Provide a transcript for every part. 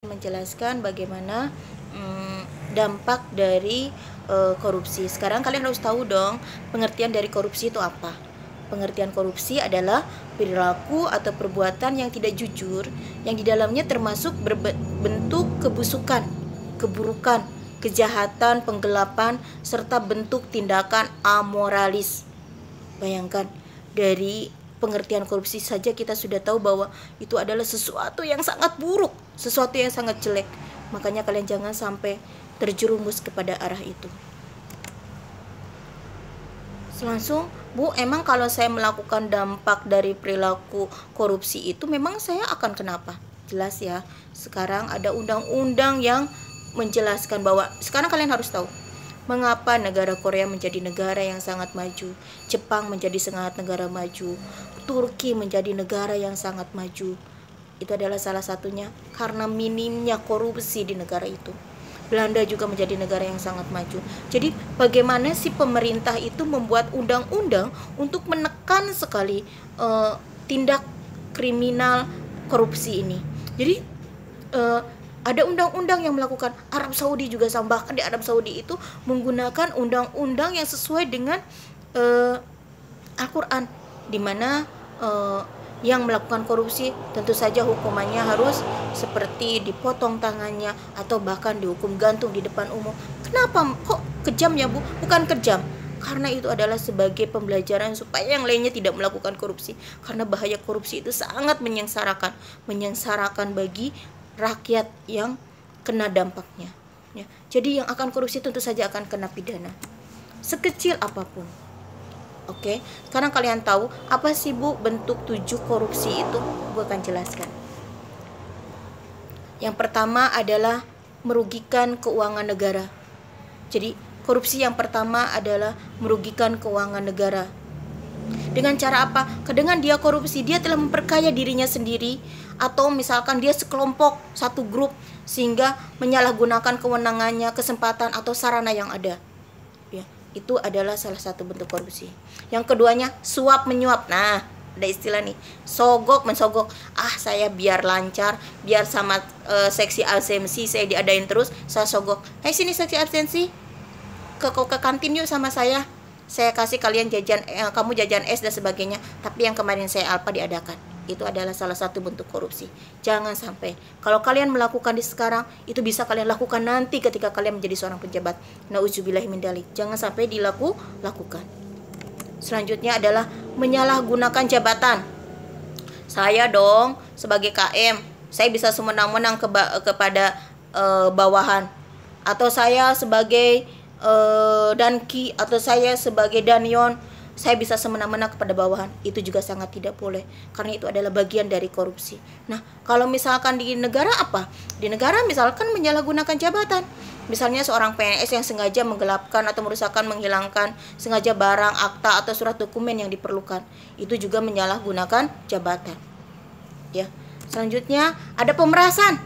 menjelaskan bagaimana dampak dari korupsi. Sekarang kalian harus tahu dong pengertian dari korupsi itu apa. Pengertian korupsi adalah perilaku atau perbuatan yang tidak jujur yang di dalamnya termasuk berbentuk kebusukan, keburukan, kejahatan, penggelapan, serta bentuk tindakan amoralis. Bayangkan, dari pengertian korupsi saja kita sudah tahu bahwa itu adalah sesuatu yang sangat buruk, sesuatu yang sangat jelek. Makanya kalian jangan sampai terjerumus kepada arah itu. Langsung, Bu, emang kalau saya melakukan dampak dari perilaku korupsi itu memang saya akan kenapa? Jelas ya. Sekarang ada undang-undang yang menjelaskan bahwa sekarang kalian harus tahu mengapa negara Korea menjadi negara yang sangat maju, Jepang menjadi sangat negara maju, Turki menjadi negara yang sangat maju. Itu adalah salah satunya karena minimnya korupsi di negara itu. Belanda juga menjadi negara yang sangat maju. Jadi bagaimana sih pemerintah itu membuat undang-undang untuk menekan sekali tindak kriminal korupsi ini. Jadi ada undang-undang yang melakukan. Arab Saudi juga sama, bahkan di Arab Saudi itu menggunakan undang-undang yang sesuai dengan Al-Quran, di mana yang melakukan korupsi tentu saja hukumannya harus seperti dipotong tangannya atau bahkan dihukum gantung di depan umum. Kenapa kok kejam ya, Bu? Bukan kejam, karena itu adalah sebagai pembelajaran supaya yang lainnya tidak melakukan korupsi. Karena bahaya korupsi itu sangat menyengsarakan bagi rakyat yang kena dampaknya. Ya. Jadi yang akan korupsi tentu saja akan kena pidana, sekecil apapun. Oke, sekarang kalian tahu apa sih, Bu, bentuk 7 korupsi itu? Gue akan jelaskan. Yang pertama adalah merugikan keuangan negara. Jadi korupsi yang pertama adalah merugikan keuangan negara. Dengan cara apa? Dengan dia korupsi, dia telah memperkaya dirinya sendiri, atau misalkan dia sekelompok, satu grup, sehingga menyalahgunakan kewenangannya, kesempatan atau sarana yang ada. Ya, itu adalah salah satu bentuk korupsi. Yang keduanya, suap menyuap. Nah, ada istilah nih, sogok mensogok. Saya biar lancar, biar sama seksi absensi saya diadain terus, saya sogok. Sini seksi absensi, ke kantin yuk sama saya kasih kalian jajan, kamu jajan es dan sebagainya, tapi yang kemarin saya alpa diadakan. Itu adalah salah satu bentuk korupsi. Jangan sampai. Kalau kalian melakukan di sekarang, itu bisa kalian lakukan nanti ketika kalian menjadi seorang pejabat. Nauzubillahi min dzalik. Jangan sampai lakukan. Selanjutnya adalah menyalahgunakan jabatan. Saya dong sebagai KM, saya bisa semenang-menang kepada bawahan, atau saya sebagai Danki, atau saya sebagai Danyon, saya bisa semena-mena kepada bawahan. Itu juga sangat tidak boleh, karena itu adalah bagian dari korupsi. Nah, kalau misalkan di negara apa? Di negara misalkan menyalahgunakan jabatan. Misalnya seorang PNS yang sengaja menggelapkan atau merusakkan, menghilangkan sengaja barang, akta atau surat dokumen yang diperlukan. Itu juga menyalahgunakan jabatan. Ya. Selanjutnya ada pemerasan.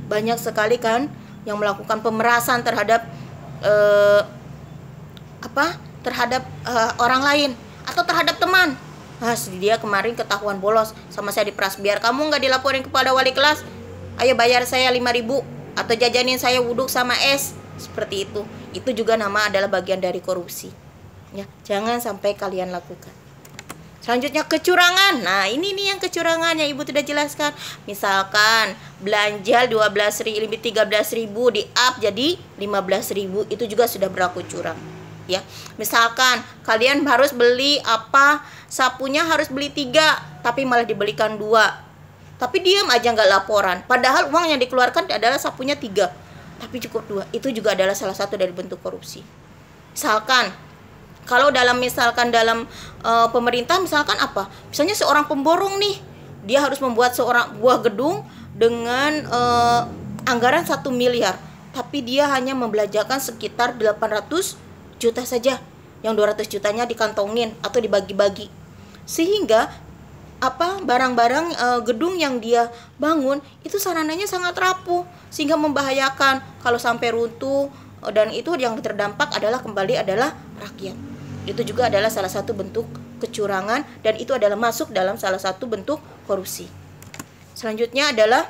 Banyak sekali kan yang melakukan pemerasan terhadap terhadap orang lain atau terhadap teman. Dia kemarin ketahuan bolos sama saya diperas. Biar kamu nggak dilaporin kepada wali kelas, ayo bayar saya 5.000 atau jajanin saya wuduk sama es. Seperti itu. Itu juga adalah bagian dari korupsi. Ya, jangan sampai kalian lakukan. Selanjutnya kecurangan. Nah, ini nih yang kecurangan yang Ibu sudah jelaskan. Misalkan belanja 13.000 di up jadi 15.000, itu juga sudah berlaku curang. Ya, misalkan kalian harus beli sapunya harus beli 3, tapi malah dibelikan 2. Tapi diam aja nggak laporan. Padahal uang yang dikeluarkan adalah sapunya 3, tapi cukup 2. Itu juga adalah salah satu dari bentuk korupsi. Misalkan kalau dalam pemerintah, misalkan misalnya seorang pemborong nih, dia harus membuat sebuah gedung dengan anggaran 1 miliar, tapi dia hanya membelanjakan sekitar 800 juta saja, yang 200 jutanya dikantongin atau dibagi-bagi, sehingga barang-barang gedung yang dia bangun itu sarananya sangat rapuh, sehingga membahayakan kalau sampai runtuh, dan itu yang terdampak adalah rakyat. Itu juga adalah salah satu bentuk kecurangan, dan itu adalah masuk dalam salah satu bentuk korupsi. Selanjutnya adalah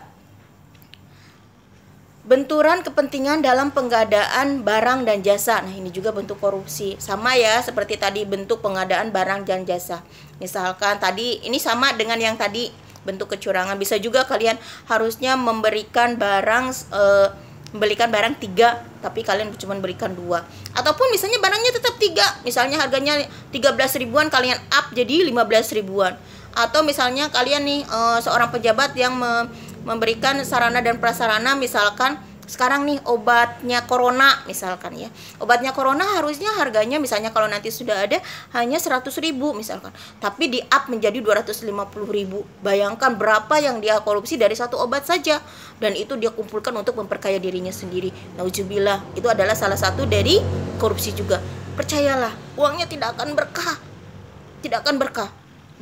Benturan kepentingan dalam pengadaan barang dan jasa. Nah, ini juga bentuk korupsi. Sama ya seperti tadi bentuk pengadaan barang dan jasa. Misalkan tadi ini sama dengan yang tadi bentuk kecurangan. Bisa juga kalian harusnya memberikan barang membelikan barang 3 tapi kalian cuma berikan 2. Ataupun misalnya barangnya tetap 3. Misalnya harganya 13 ribuan kalian up jadi 15 ribuan. Atau misalnya kalian nih seorang pejabat yang memberikan sarana dan prasarana, misalkan sekarang nih obatnya corona misalkan ya. Obatnya corona harusnya harganya misalnya kalau nanti sudah ada hanya 100 ribu misalkan. Tapi di up menjadi 250 ribu. Bayangkan berapa yang dia korupsi dari satu obat saja. Dan itu dia kumpulkan untuk memperkaya dirinya sendiri. Nauzubillah, itu adalah salah satu dari korupsi juga. Percayalah, uangnya tidak akan berkah. Tidak akan berkah.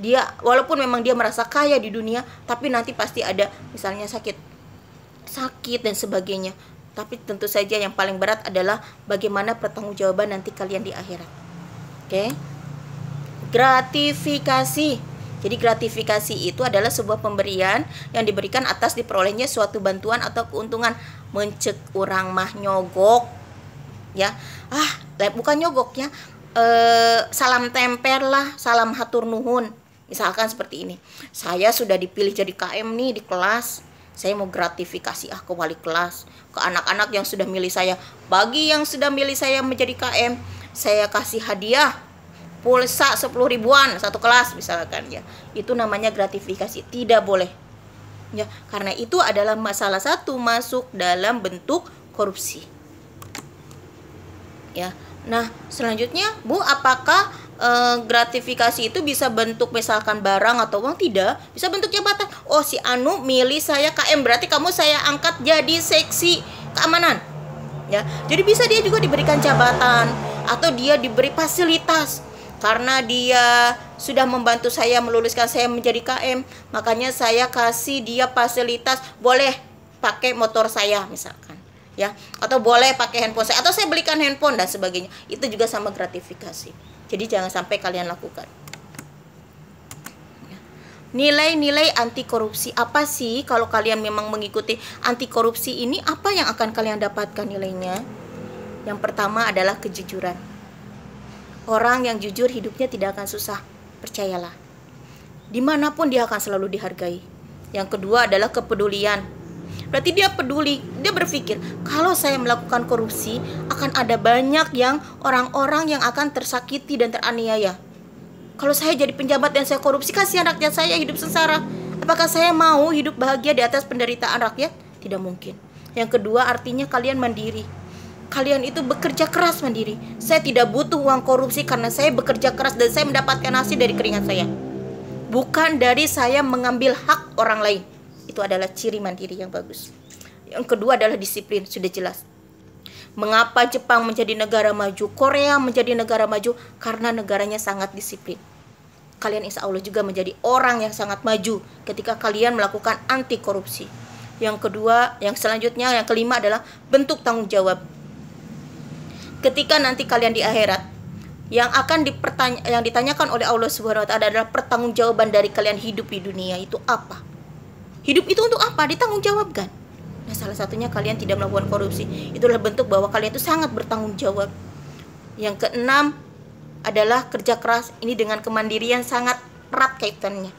Dia walaupun memang dia merasa kaya di dunia, tapi nanti pasti ada misalnya sakit dan sebagainya. Tapi tentu saja yang paling berat adalah bagaimana pertanggungjawaban nanti kalian di akhirat. Oke. Gratifikasi. Jadi gratifikasi itu adalah sebuah pemberian yang diberikan atas diperolehnya suatu bantuan atau keuntungan. Mencek urang mah nyogok. Ya. Bukan nyogok ya. Salam temper lah, salam hatur nuhun. Misalkan seperti ini, saya sudah dipilih jadi KM nih di kelas, saya mau gratifikasi ke wali kelas, ke anak-anak yang sudah milih saya. Bagi yang sudah milih saya menjadi KM, saya kasih hadiah pulsa 10 ribuan satu kelas misalkan ya. Itu namanya gratifikasi, tidak boleh ya, karena itu adalah salah satu masuk dalam bentuk korupsi ya. Nah selanjutnya Bu, apakah gratifikasi itu bisa bentuk misalkan barang atau uang? Tidak, bisa bentuk jabatan. Oh, si Anu milih saya KM, berarti kamu saya angkat jadi seksi keamanan ya. Jadi bisa dia juga diberikan jabatan atau dia diberi fasilitas karena dia sudah membantu saya meluluskan saya menjadi KM, makanya saya kasih dia fasilitas, boleh pakai motor saya misalkan ya, atau boleh pakai handphone saya, atau saya belikan handphone dan sebagainya. Itu juga sama gratifikasi. Jadi jangan sampai kalian lakukan. Nilai-nilai anti korupsi apa sih? Kalau kalian memang mengikuti anti korupsi ini, apa yang akan kalian dapatkan nilainya? Yang pertama adalah kejujuran. Orang yang jujur hidupnya tidak akan susah, percayalah. Dimanapun dia akan selalu dihargai. Yang kedua adalah kepedulian. Berarti dia peduli, dia berpikir kalau saya melakukan korupsi akan ada banyak yang orang-orang yang akan tersakiti dan teraniaya. Kalau saya jadi penjabat dan saya korupsi, kasihan rakyat saya hidup sengsara. Apakah saya mau hidup bahagia di atas penderitaan rakyat? Tidak mungkin. Yang kedua artinya kalian mandiri. Kalian itu bekerja keras mandiri. Saya tidak butuh uang korupsi karena saya bekerja keras dan saya mendapatkan hasil dari keringat saya. Bukan dari saya mengambil hak orang lain. Itu adalah ciri mandiri yang bagus. Yang kedua adalah disiplin, sudah jelas. Mengapa Jepang menjadi negara maju, Korea menjadi negara maju? Karena negaranya sangat disiplin. Kalian insya Allah juga menjadi orang yang sangat maju ketika kalian melakukan anti korupsi. Yang kedua, yang selanjutnya, yang kelima adalah bentuk tanggung jawab. Ketika nanti kalian di akhirat, yang akan yang ditanyakan oleh Allah Subhanahu wa taala adalah pertanggungjawaban dari kalian hidup di dunia itu apa? Hidup itu untuk apa? Ditanggungjawabkan. Nah, salah satunya kalian tidak melakukan korupsi. Itulah bentuk bahwa kalian itu sangat bertanggung jawab. Yang keenam adalah kerja keras. Ini dengan kemandirian sangat erat kaitannya.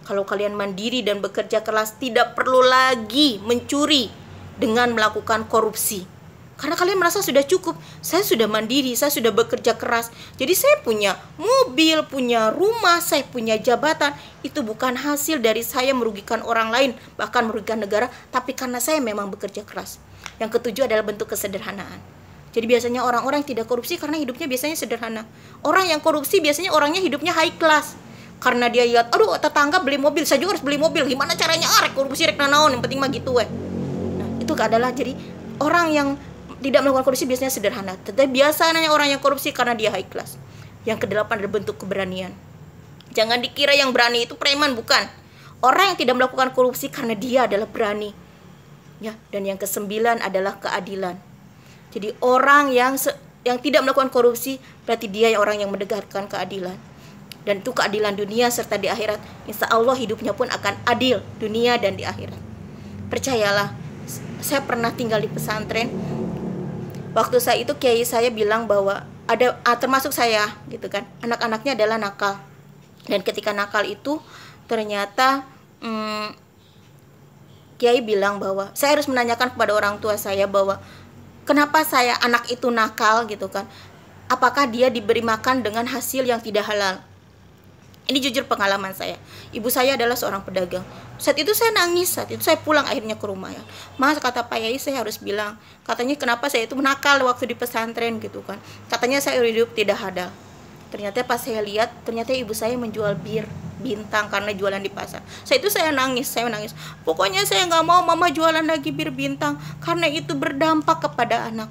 Kalau kalian mandiri dan bekerja keras, tidak perlu lagi mencuri dengan melakukan korupsi. Karena kalian merasa sudah cukup. Saya sudah mandiri, saya sudah bekerja keras. Jadi saya punya mobil, punya rumah, saya punya jabatan. Itu bukan hasil dari saya merugikan orang lain, bahkan merugikan negara, tapi karena saya memang bekerja keras. Yang ketujuh adalah bentuk kesederhanaan. Jadi biasanya orang-orang yang tidak korupsi karena hidupnya biasanya sederhana. Orang yang korupsi biasanya orangnya hidupnya high class. Karena dia lihat, aduh tetangga beli mobil, saya juga harus beli mobil. Gimana caranya? Rek korupsi, rek nanaon, yang penting mah gitu weh. Nah, itu adalah jadi orang yang tidak melakukan korupsi biasanya sederhana. Tetapi biasanya orang yang korupsi karena dia high class. Yang kedelapan adalah bentuk keberanian. Jangan dikira yang berani itu preman, bukan. Orang yang tidak melakukan korupsi karena dia adalah berani. Ya, dan yang kesembilan adalah keadilan. Jadi orang yang tidak melakukan korupsi berarti dia orang yang menegakkan keadilan. Dan itu keadilan dunia serta di akhirat. Insya Allah hidupnya pun akan adil dunia dan di akhirat. Percayalah, saya pernah tinggal di pesantren. Waktu saya itu kiai saya bilang bahwa ada termasuk saya gitu kan, anak-anaknya adalah nakal. Dan ketika nakal itu ternyata kiai bilang bahwa saya harus menanyakan kepada orang tua saya bahwa kenapa saya anak itu nakal gitu kan, apakah dia diberi makan dengan hasil yang tidak halal. Ini jujur pengalaman saya. Ibu saya adalah seorang pedagang. Saat itu saya nangis, saat itu saya pulang akhirnya ke rumah ya. Mas, kata Pak Yai, saya harus bilang, katanya kenapa saya itu nakal waktu di pesantren gitu kan. Katanya saya hidup tidak halal. Ternyata pas saya lihat, ternyata ibu saya menjual bir bintang karena jualan di pasar. Saat itu saya nangis. Pokoknya saya nggak mau mama jualan lagi bir bintang karena itu berdampak kepada anak.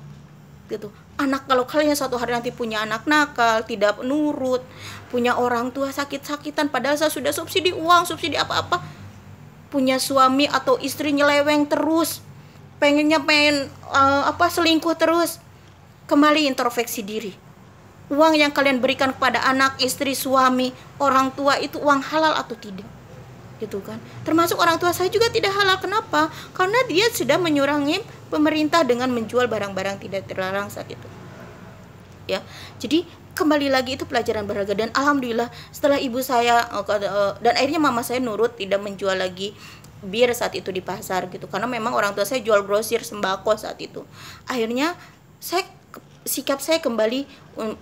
Gitu. Anak, kalau kalian suatu hari nanti punya anak nakal, tidak nurut, punya orang tua sakit-sakitan, padahal saya sudah subsidi uang, subsidi apa-apa, punya suami atau istri nyeleweng terus, pengen selingkuh terus, kembali introspeksi diri. Uang yang kalian berikan kepada anak, istri, suami, orang tua itu uang halal atau tidak? Gitu kan. Termasuk orang tua saya juga tidak halal. Kenapa? Karena dia sudah menyurangi pemerintah dengan menjual barang-barang tidak terlarang saat itu. Ya. Jadi kembali lagi itu pelajaran berharga, dan alhamdulillah setelah ibu saya dan akhirnya mama saya nurut tidak menjual lagi bir saat itu di pasar gitu, karena memang orang tua saya jual grosir sembako saat itu. Akhirnya sikap saya kembali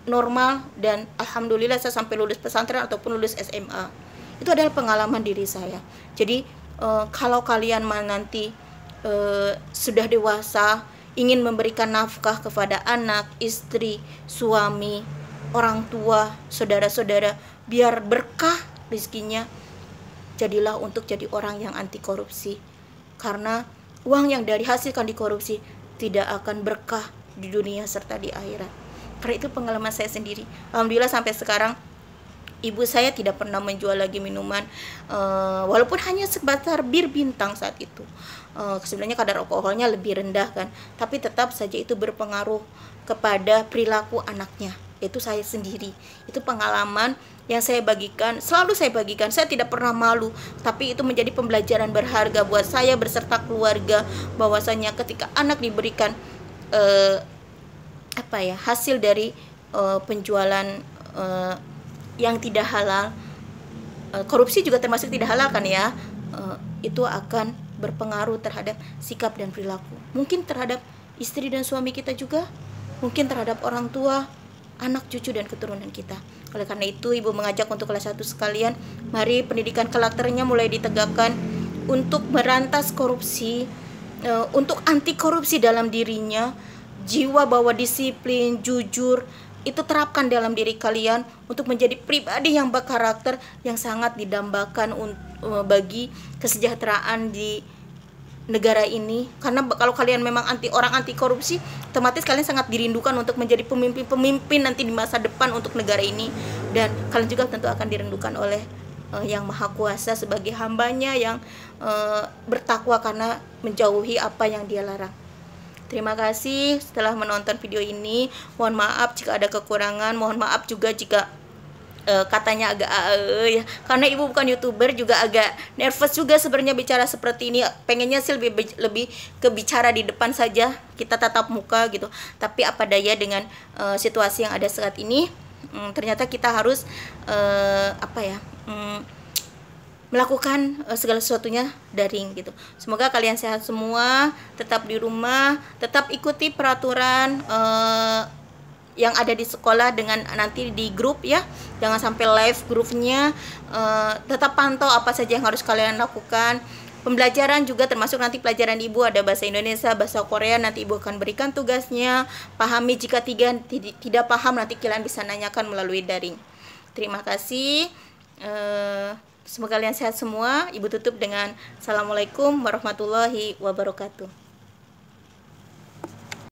normal, dan alhamdulillah saya sampai lulus pesantren ataupun lulus SMA. Itu adalah pengalaman diri saya. Jadi kalau kalian nanti sudah dewasa, ingin memberikan nafkah kepada anak, istri, suami, orang tua, saudara-saudara, biar berkah rezekinya, jadilah untuk jadi orang yang anti korupsi. Karena uang yang dihasilkan di korupsi tidak akan berkah di dunia serta di akhirat. Karena itu pengalaman saya sendiri. Alhamdulillah sampai sekarang ibu saya tidak pernah menjual lagi minuman, walaupun hanya sebatar bir bintang saat itu. Sebenarnya kadar alkoholnya lebih rendah kan, tapi tetap saja itu berpengaruh kepada perilaku anaknya. Itu saya sendiri. Itu pengalaman yang saya bagikan, selalu saya bagikan. Saya tidak pernah malu, tapi itu menjadi pembelajaran berharga buat saya berserta keluarga, bahwasanya ketika anak diberikan hasil dari penjualan yang tidak halal, korupsi juga termasuk tidak halal kan ya, itu akan berpengaruh terhadap sikap dan perilaku, mungkin terhadap istri dan suami kita juga, mungkin terhadap orang tua, anak, cucu, dan keturunan kita. Oleh karena itu ibu mengajak untuk kelas 1 sekalian, mari pendidikan karakternya mulai ditegakkan untuk merantas korupsi, untuk anti korupsi dalam dirinya, jiwa bahwa disiplin, jujur, itu terapkan dalam diri kalian untuk menjadi pribadi yang berkarakter, yang sangat didambakan bagi kesejahteraan di negara ini. Karena kalau kalian memang orang anti korupsi, otomatis kalian sangat dirindukan untuk menjadi pemimpin nanti di masa depan untuk negara ini, dan kalian juga tentu akan dirindukan oleh yang maha kuasa sebagai hambanya yang bertakwa karena menjauhi apa yang dia larang. Terima kasih setelah menonton video ini. Mohon maaf jika ada kekurangan, mohon maaf juga jika katanya agak ya, karena ibu bukan YouTuber, juga agak nervous juga sebenarnya bicara seperti ini. Pengennya sih lebih kebicara di depan saja, kita tatap muka gitu. Tapi apa daya dengan situasi yang ada saat ini, ternyata kita harus melakukan segala sesuatunya daring gitu. Semoga kalian sehat semua, tetap di rumah, tetap ikuti peraturan yang ada di sekolah dengan nanti di grup ya. Jangan sampai live grupnya, tetap pantau apa saja yang harus kalian lakukan. Pembelajaran juga termasuk nanti pelajaran ibu ada bahasa Indonesia, bahasa Korea, nanti ibu akan berikan tugasnya. Pahami, jika tidak paham nanti kalian bisa nanyakan melalui daring. Terima kasih. Semoga kalian sehat semua. Ibu tutup dengan Assalamualaikum warahmatullahi wabarakatuh.